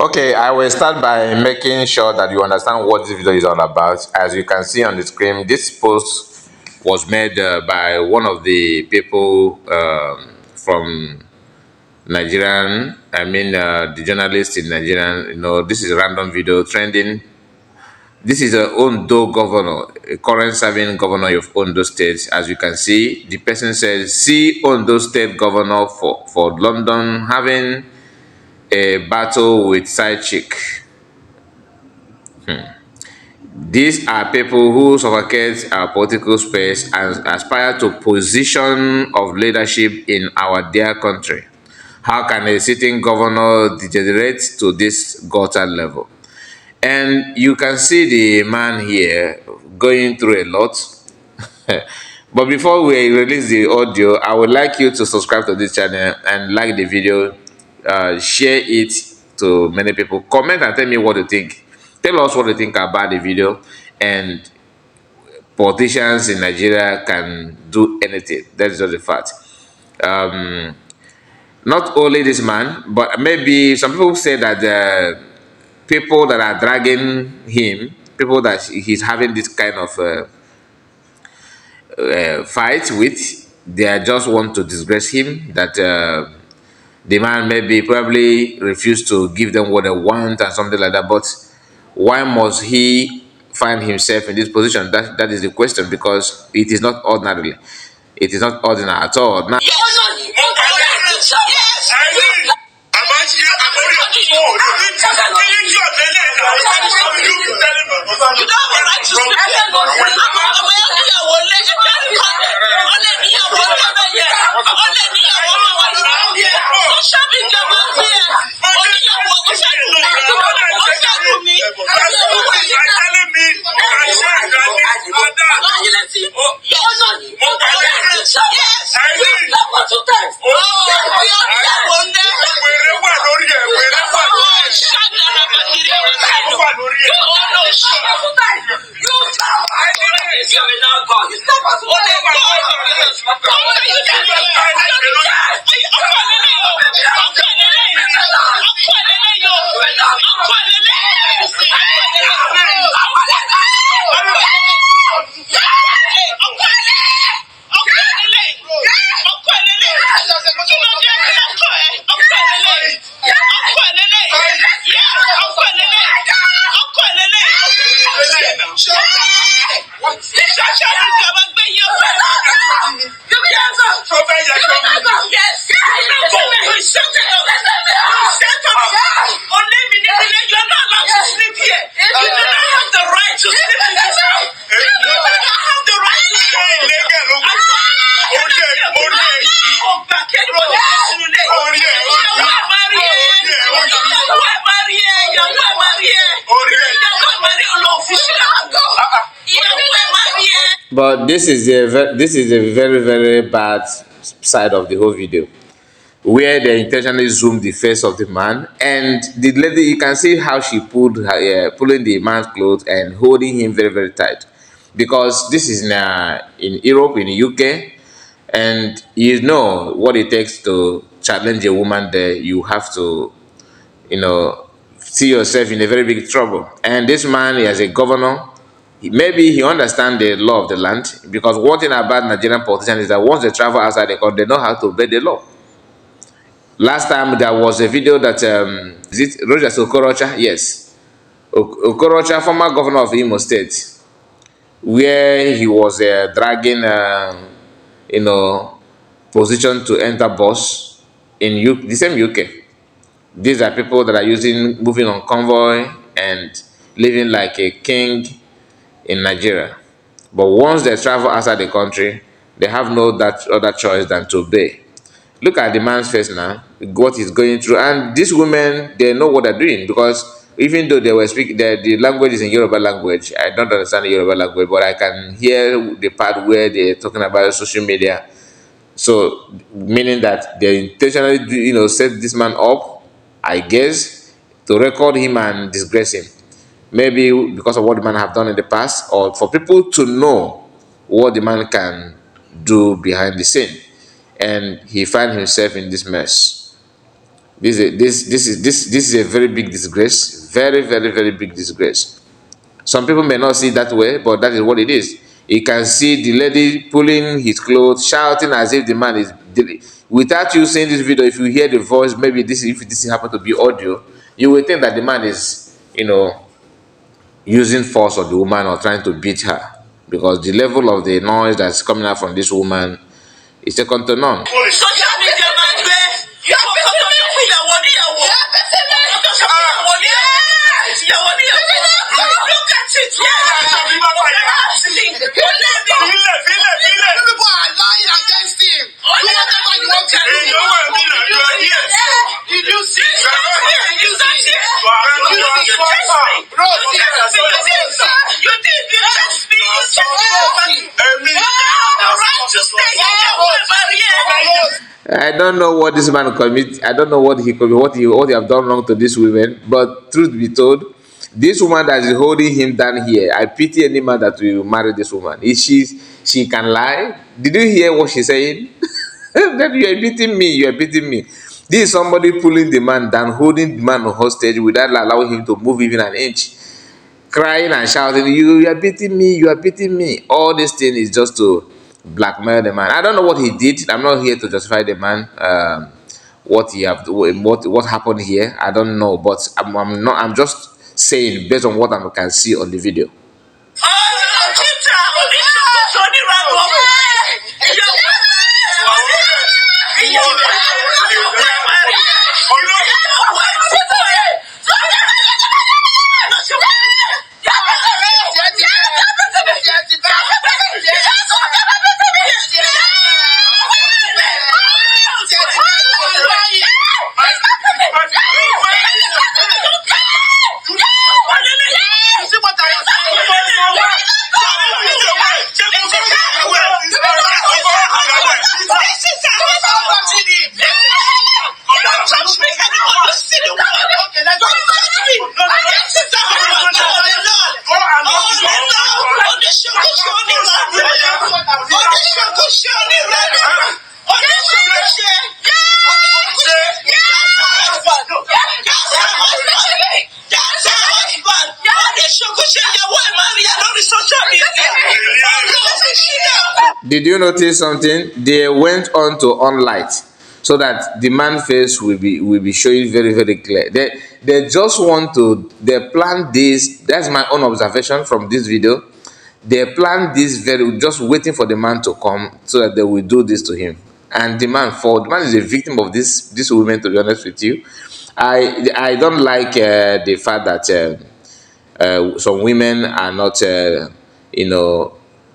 Okay, I will start by making sure that you understand what this video is all about. As you can see on the screen, this post was made by one of the people from Nigerian, the journalist in Nigerian. This is a random video trending. This is a Ondo governor, a current serving governor of Ondo State. As you can see, the person says, see Ondo State governor for London having a battle with side chick. These are people who suffocate our political space and aspire to position of leadership in our dear country. How can a sitting governor degenerate to this gutter level? And you can see the man here going through a lot. But before we release the audio, I would like you to subscribe to this channel and like the video, share it to many people. Comment and tell me what you think. Tell us what you think about the video. And politicians in Nigeria can do anything. That is just the fact. Not only this man, but maybe some people say that the people that are dragging him, people that he's having this kind of fight with, they just want to disgrace him, that the man maybe probably refused to give them what they want and something like that. But why must he find himself in this position? That is the question, because it is not ordinary. It is not ordinary at all. Now, but this is a very, very bad side of the whole video, where they intentionally zoomed the face of the man, and the lady, you can see how she pulling the man's clothes and holding him very, very tight, because this is in Europe, in the UK, and you know what it takes to challenge a woman there. You have to, see yourself in a very big trouble. And this man, as a governor, maybe he understands the law of the land, because one thing about Nigerian politicians is that once they travel outside the country, they know how to obey the law. Last time there was a video that is it Roger Okorocha? Yes, Okorocha, former governor of Imo State, where he was dragging position to enter bus in the same UK. These are people that are moving on convoy and living like a king in Nigeria. But once they travel outside the country, they have no other choice than to obey. Look at the man's face now, what he's going through. And these women, they know what they're doing, because even though they were speaking, the language is in Yoruba language. I don't understand the Yoruba language, but I can hear the part where they're talking about social media. So, meaning that they intentionally, set this man up, I guess, to record him and disgrace him. Maybe because of what the man have done in the past, or for people to know what the man can do behind the scene. And he found himself in this mess. This is a very big disgrace, very big disgrace. Some people may not see it that way, but that is what it is. You can see the lady pulling his clothes, shouting as if the man is. Without you seeing this video, if you hear the voice, maybe if this happen to be audio, you will think that the man is, using force on the woman or trying to beat her, because the level of the noise that's coming out from this woman is second to none. Social media man, you are I don't know what this man commit. I don't know what he commit, what he have done wrong to this woman. But truth be told, this woman that is holding him down here, I pity any man that will marry this woman. If she can lie. Did you hear what she's saying? That you are beating me. You are beating me. This is somebody pulling the man down, holding the man hostage without allowing him to move even an inch, crying and shouting, you are beating me, you are beating me. All this thing is just to blackmail the man. I don't know what he did. I'm not here to justify the man. What happened here, I don't know, but I'm just saying based on what I can see on the video. Did you notice something? They went on to on light so that the man's face will be showing very clear. They just want to, they plan this. That's my own observation from this video. They plan this just waiting for the man to come so that they will do this to him. And the man is a victim of this woman, to be honest with you. I don't like the fact that some women are not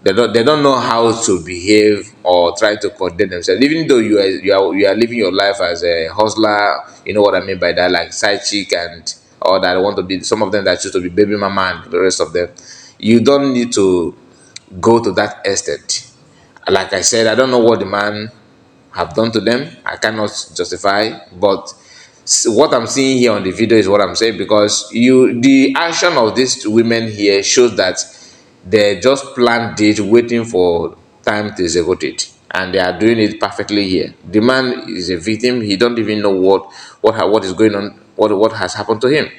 they don't know how to behave or try to conduct themselves, even though you are living your life as a hustler. You know what I mean by that, like side chick and all that. I want to be, some of them that choose to be baby mama and the rest of them. You don't need to go to that extent. Like I said, I don't know what the man have done to them. I cannot justify, but what I'm seeing here on the video is what I'm saying, because the action of these women here shows that they just planned it, waiting for time to execute it, and they are doing it perfectly here. The man is a victim. He don't even know what is going on, what has happened to him.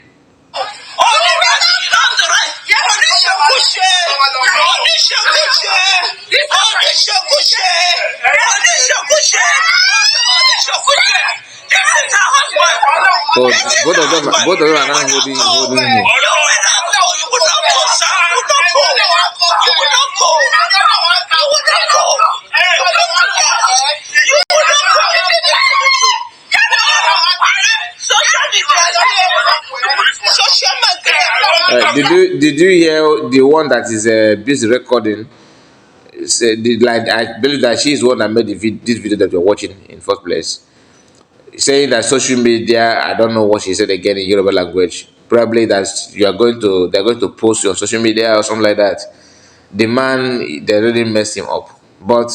Both of them are now holding him. Did you hear the one that is busy recording? I believe that she is the one that made this video that you're watching in first place, saying that social media, I don't know what she said again in Yoruba language, probably that they're going to post your social media or something like that. The man, they really messed him up. But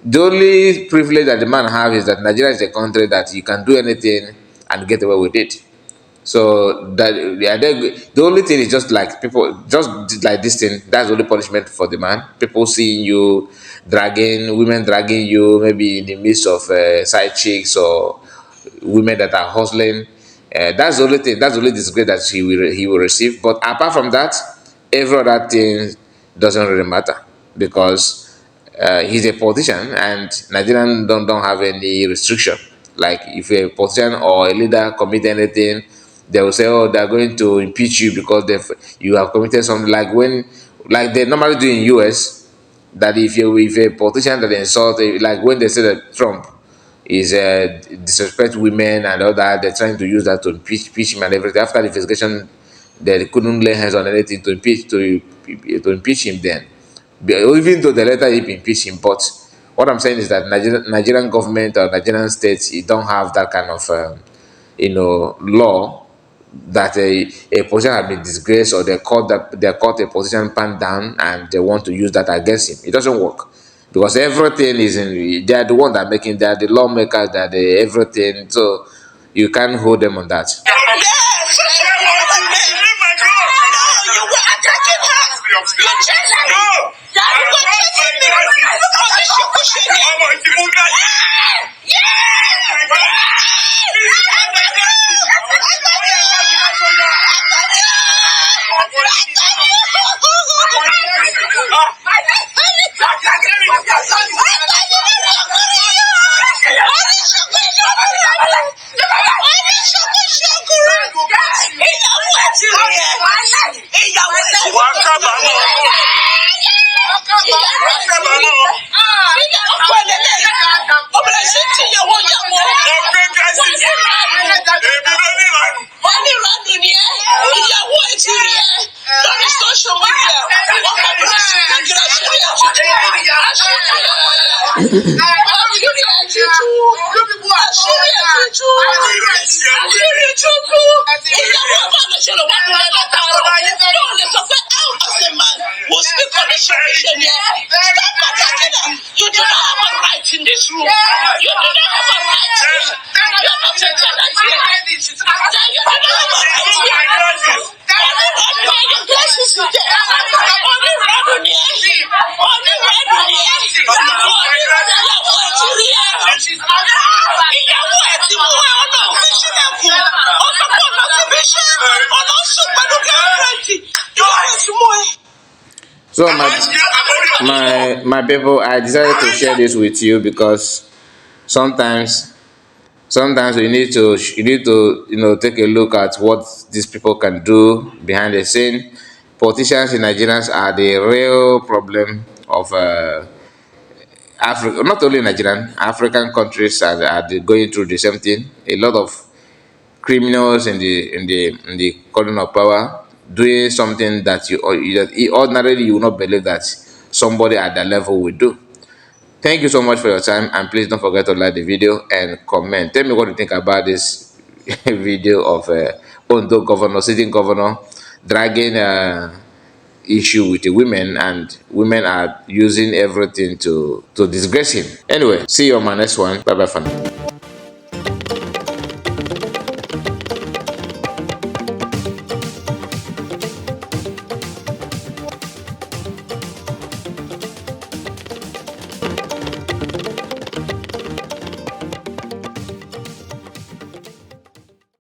the only privilege that the man have is that Nigeria is a country that you can do anything and get away with it. So that the only thing is just like people, just like this thing, that's the only punishment for the man. People seeing you women dragging you, maybe in the midst of side chicks or women that are hustling. That's the only thing. That's the only disgrace that he will receive. But apart from that, every other thing doesn't really matter because he's a politician and Nigerians don't have any restriction. Like if a politician or a leader commit anything, they will say, "Oh, they're going to impeach you because you have committed something." Like they normally do in US, that if a politician that insult, like when they say that Trump is disrespect women and all that, they're trying to use that to impeach him and everything. After the investigation, they couldn't lay hands on anything to impeach him then. Even though they later impeach him, but what I'm saying is that Nigerian government or Nigerian states, you don't have that kind of law that a position has been disgraced or they caught a position pan down and they want to use that against him. It doesn't work because everything is in. They are the one that making. They are the lawmakers. They are the everything. So you can't hold them on that. In this room, you do not have a right. You're not a tenant here. You do not have a right. Your glasses is there. Only red on here. Only red on here. So my people, I decided to share this with you because sometimes you need to take a look at what these people can do behind the scene. Politicians in Nigerians are the real problem of Africa. Not only Nigerian, African countries are going through the same thing. A lot of criminals in the corner of power doing something that ordinarily you will not believe that somebody at that level would do. Thank you so much for your time, and please don't forget to like the video and comment. Tell me what you think about this video of Ondo governor, sitting governor, dragging issue with the women, and women are using everything to disgrace him. Anyway, see you on my next one. Bye bye for now.